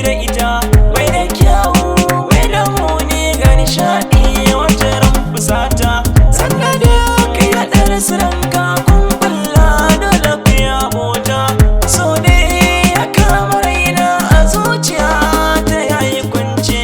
da ita, wai da kyawu wai da muni ga nishaɗi wata ran fusata. Sanda da kai haɗar siranka kun kulla dole ku yi abota. So ne ya kama raina a zuciya ta yayi kunce.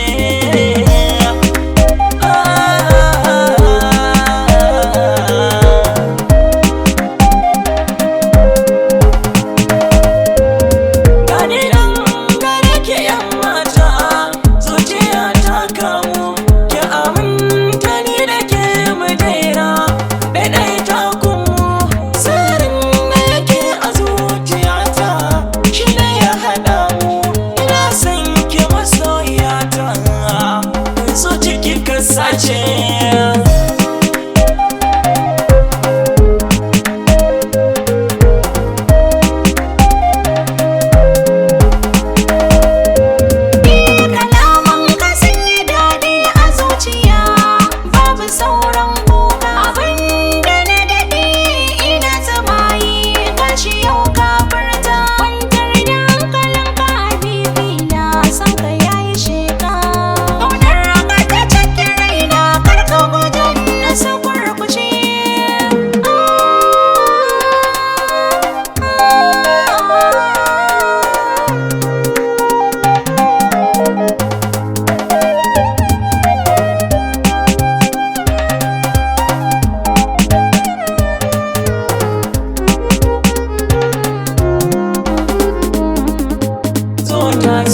Sace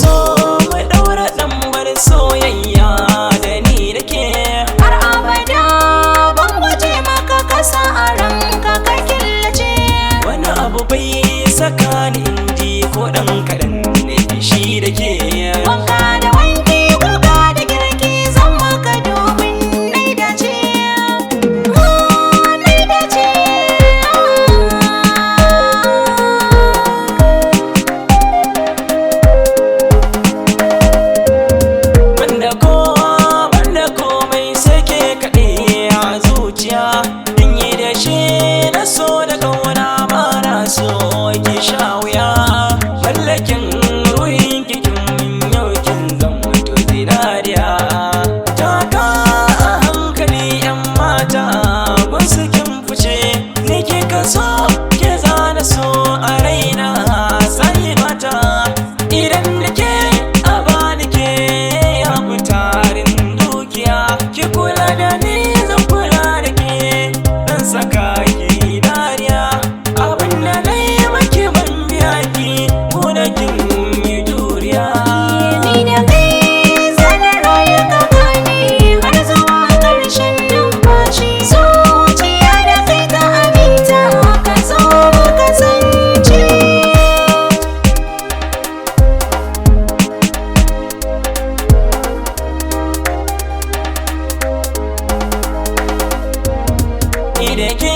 so mu ɗaura ɗambar soyayya da ni da ke har abada. Ban guje maka kasa a ranka ka killace. Wani abu bai saka ni inji ko ɗan kaɗan ne shi da ke. Wanka da wanki kuka da girki zan maka domin nai dace. Nai dace. Banda komai sai ke kaɗe a zuciya. In yi da shi na so da ƙauna mara so ki sha wuya. Mallakin ruhin kikin min yau kin zama to zinariya. Taka a hankali 'yan mata wasu kin fice. Ni kika so ke zana so a raina sai mata. Idan da ke a bani ke ya fi tarin dukiya. Ki kula da ni zan kula da ke dan saka ki dariya. Abin da na yi maki ban biya ki ko da kin yi juriya. Ni da kai zan rayu ka gane har zuwa ƙarshen numfashi. Zuciya da kai ta aminta ka zo mu kasance. Ni da ke